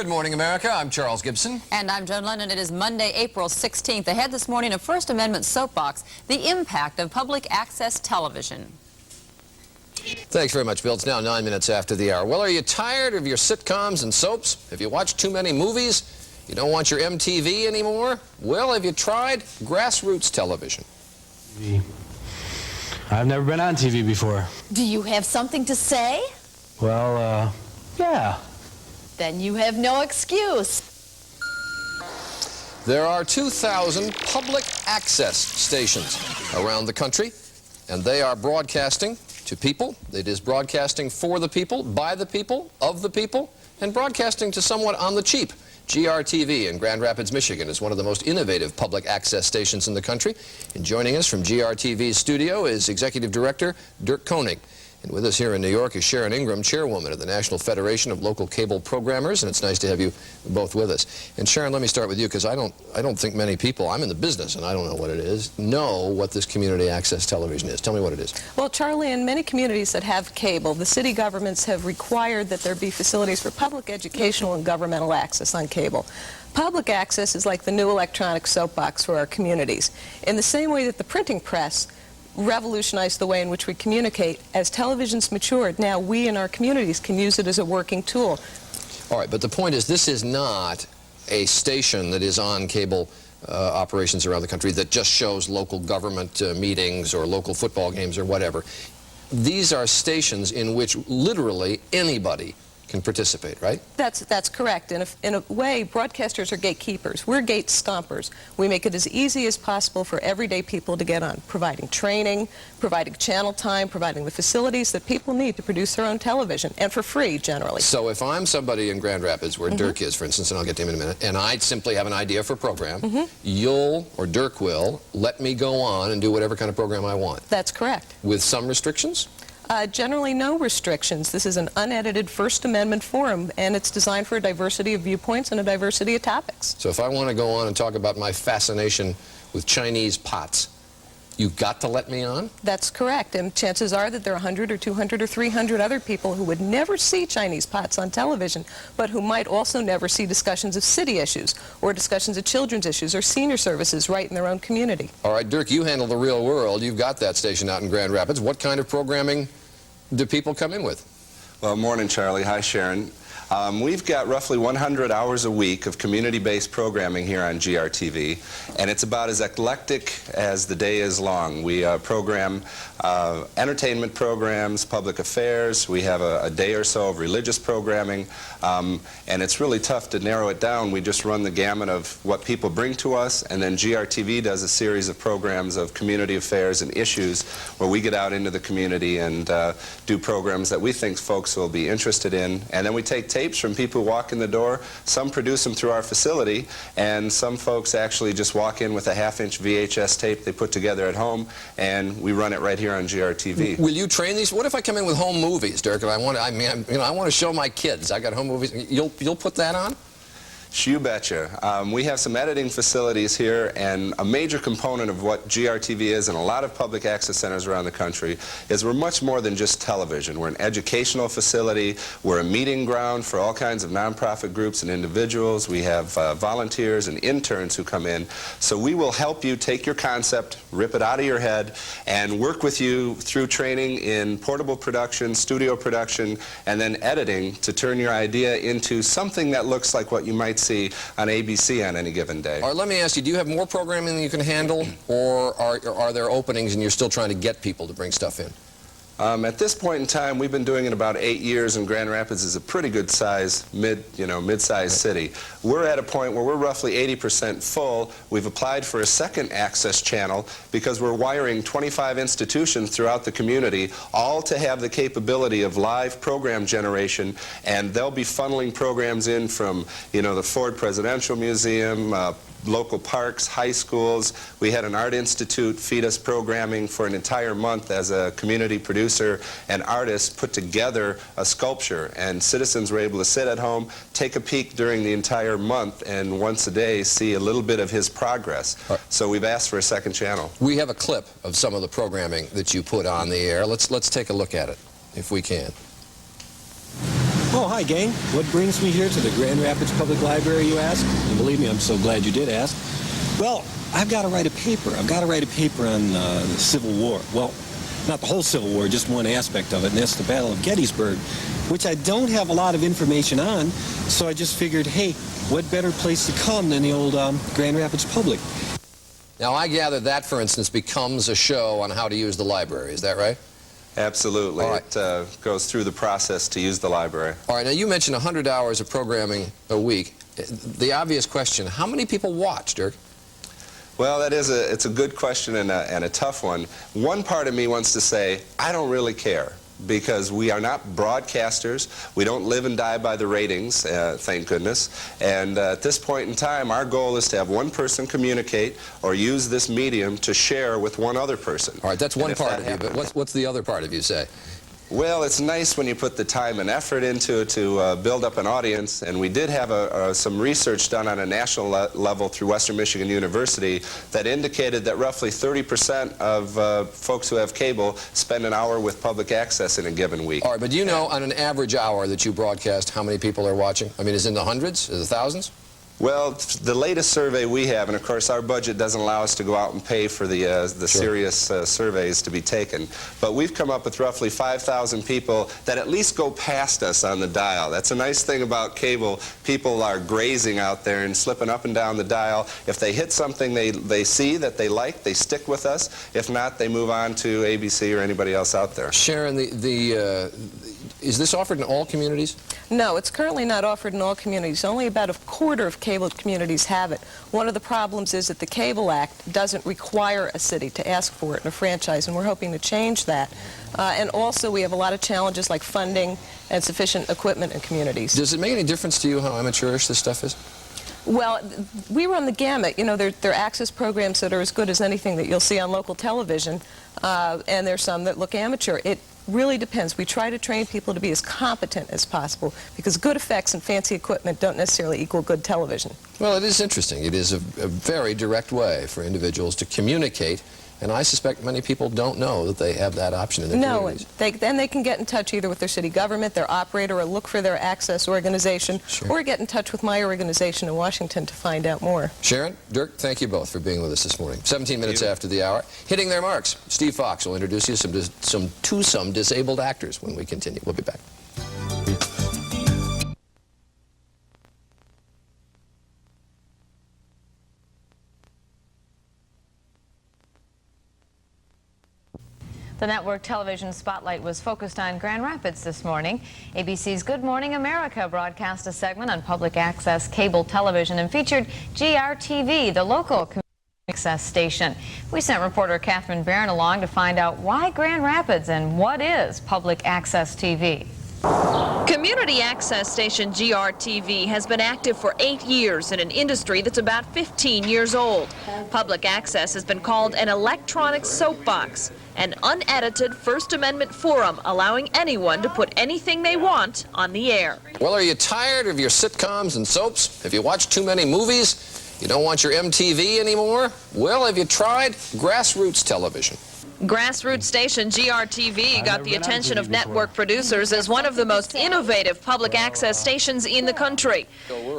Good morning, America. I'm Charles Gibson. And I'm Joan London. It is Monday, April 16th. Ahead this morning, a First Amendment soapbox, the impact of public access television. Thanks very much, Bill. It's now 9 minutes after the hour. Well, are you tired of your sitcoms and soaps? Have you watched too many movies? You don't want your MTV anymore? Well, have you tried grassroots television? I've never been on TV before. Do you have something to say? Well, yeah. Then you have no excuse. There are 2,000 public access stations around the country, and they are broadcasting to people. It is broadcasting for the people, by the people, of the people, and broadcasting to somewhat on the cheap. GRTV in Grand Rapids, Michigan is one of the most innovative public access stations in the country. And joining us from GRTV's studio is Executive Director Dirk Koning. And with us here in New York is Sharon Ingram, Chairwoman of the National Federation of Local Cable Programmers, and it's nice to have you both with us. And Sharon, let me start with you, because I don't think many people, I'm in the business and I don't know what it is, know what this community access television is. Tell me what it is. Well, Charlie, in many communities that have cable, the city governments have required that there be facilities for public educational and governmental access on cable. Public access is like the new electronic soapbox for our communities. In the same way that the printing press revolutionized the way in which we communicate, as television's matured, now we in our communities can use it as a working tool. All right, but the point is, this is not a station that is on cable operations around the country that just shows local government meetings or local football games or whatever. These are stations in which literally anybody can participate, right? That's correct. In a way, broadcasters are gatekeepers. We're gate stompers. We make it as easy as possible for everyday people to get on, providing training, providing channel time, providing the facilities that people need to produce their own television, and for free, generally. So if I'm somebody in Grand Rapids, where Dirk is, for instance, and I'll get to him in a minute, and I simply have an idea for a program, you'll, or Dirk will, let me go on and do whatever kind of program I want. That's correct. With some restrictions? Generally no restrictions. This is an unedited First Amendment forum, and it's designed for a diversity of viewpoints and a diversity of topics. So if I want to go on and talk about my fascination with Chinese pots, you've got to let me on? That's correct, and chances are that there are 100 or 200 or 300 other people who would never see Chinese pots on television, but who might also never see discussions of city issues, or discussions of children's issues, or senior services right in their own community. All right, Dirk, you handle the real world. You've got that station out in Grand Rapids. What kind of programming do people come in with? Well, morning, Charlie. Hi, Sharon. We've got roughly 100 hours a week of community-based programming here on GRTV, and it's about as eclectic as the day is long. We program entertainment programs, public affairs. We have a day or so of religious programming, and it's really tough to narrow it down. We just run the gamut of what people bring to us, and then GRTV does a series of programs of community affairs and issues where we get out into the community and do programs that we think folks will be interested in, and then we take tapes from people who walk in the door. Some produce them through our facility, and some folks actually just walk in with a half-inch VHS tape they put together at home, and we run it right here on GRTV. Will you train these? What if I come in with home movies, Dirk, and I want to show my kids. I got home movies. You'll put that on? You betcha. We have some editing facilities here, and a major component of what GRTV is and a lot of public access centers around the country is we're much more than just television. We're an educational facility. We're a meeting ground for all kinds of nonprofit groups and individuals. We have volunteers and interns who come in. So we will help you take your concept, rip it out of your head, and work with you through training in portable production, studio production, and then editing to turn your idea into something that looks like what you might see on ABC on any given day. All right, let me ask you, do you have more programming than you can handle, or are there openings and you're still trying to get people to bring stuff in? At this point in time, we've been doing it about 8 years, and Grand Rapids is a pretty good size, mid-sized city. We're at a point where we're roughly 80% full. We've applied for a second access channel because we're wiring 25 institutions throughout the community, all to have the capability of live program generation, and they'll be funneling programs in from, the Ford Presidential Museum, local parks, high schools. We had an art institute feed us programming for an entire month as a community producer and artist put together a sculpture, and citizens were able to sit at home, take a peek during the entire month, and once a day see a little bit of his progress. So we've asked for a second channel. We have a clip of some of the programming that you put on the air. Let's take a look at it, if we can. Oh, hi, gang. What brings me here to the Grand Rapids Public Library, you ask? And believe me, I'm so glad you did ask. Well, I've got to write a paper. I've got to write a paper on the Civil War. Well, not the whole Civil War, just one aspect of it, and that's the Battle of Gettysburg, which I don't have a lot of information on, so I just figured, hey, what better place to come than the old Grand Rapids Public? Now, I gather that, for instance, becomes a show on how to use the library. Is that right? Absolutely. All right. It goes through the process to use the library. All right, now you mentioned 100 hours of programming a week. The obvious question, how many people watch, Dirk? Well, it's a good question and a tough one. One part of me wants to say, I don't really care, because we are not broadcasters. We don't live and die by the ratings, thank goodness. And at this point in time, our goal is to have one person communicate or use this medium to share with one other person. All right, that's one part of you, but what's the other part of you say? Well, it's nice when you put the time and effort into it to build up an audience, and we did have some research done on a national level through Western Michigan University that indicated that roughly 30% of folks who have cable spend an hour with public access in a given week. All right, but do you know on an average hour that you broadcast how many people are watching? I mean, is it in the hundreds? Is it thousands? Well, the latest survey we have, and of course our budget doesn't allow us to go out and pay for the serious surveys to be taken, but we've come up with roughly 5,000 people that at least go past us on the dial. That's a nice thing about cable. People are grazing out there and slipping up and down the dial. If they hit something they see that they like, they stick with us. If not, they move on to ABC or anybody else out there. Sharon, is this offered in all communities? No, it's currently not offered in all communities. Only about a quarter of cable communities have it. One of the problems is that the Cable Act doesn't require a city to ask for it in a franchise, and we're hoping to change that. And also, we have a lot of challenges like funding and sufficient equipment in communities. Does it make any difference to you how amateurish this stuff is? Well, we run the gamut. You know, there are access programs that are as good as anything that you'll see on local television, and there's some that look amateur. It really depends. We try to train people to be as competent as possible, because good effects and fancy equipment don't necessarily equal good television. Well, it is interesting. It is a very direct way for individuals to communicate, and I suspect many people don't know that they have that option in their communities. No, then they can get in touch either with their city government, their operator, or look for their access organization, or get in touch with my organization in Washington to find out more. Sharon, Dirk, thank you both for being with us this morning. 17 minutes after the hour. Hitting their marks. Steve Fox will introduce you to some disabled actors when we continue. We'll be back. The network television spotlight was focused on Grand Rapids this morning. ABC's Good Morning America broadcast a segment on public access cable television and featured GRTV, the local community access station. We sent reporter Catherine Barron along to find out why Grand Rapids and what is public access TV. Community access station GRTV has been active for 8 years in an industry that's about 15 years old. Public access has been called an electronic soapbox, an unedited First Amendment forum allowing anyone to put anything they want on the air. Well, are you tired of your sitcoms and soaps? Have you watched too many movies? You don't want your MTV anymore? Well, have you tried grassroots television? Grassroots station GRTV got the attention of network producers as one of the most innovative public access stations in the country.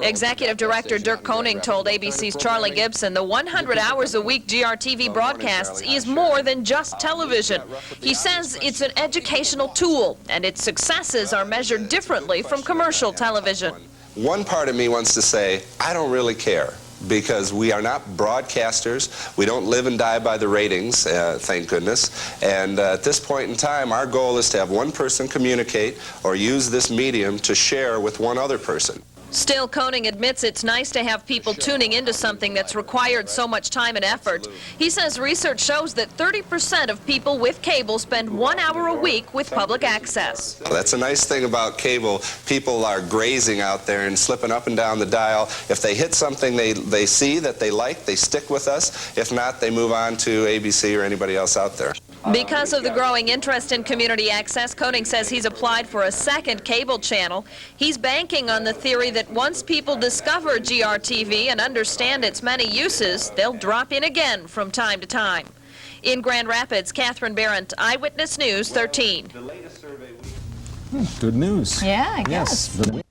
Executive Director Dirk Koning told ABC's Charlie Gibson the 100 hours a week GRTV broadcasts is more than just television. He says it's an educational tool, and its successes are measured differently from commercial television. One part of me wants to say, I don't really care, because we are not broadcasters. We don't live and die by the ratings, thank goodness. And at this point in time, our goal is to have one person communicate or use this medium to share with one other person. Still, Koning admits it's nice to have people tuning into something that's required so much time and effort. He says research shows that 30% of people with cable spend 1 hour a week with public access. That's a nice thing about cable. People are grazing out there and slipping up and down the dial. If they hit something they see that they like, they stick with us. If not, they move on to ABC or anybody else out there. Because of the growing interest in community access, Koning says he's applied for a second cable channel. He's banking on the theory that once people discover GRTV and understand its many uses, they'll drop in again from time to time. In Grand Rapids, Catherine Barron, Eyewitness News 13. Good news. Yeah, I guess. Yes.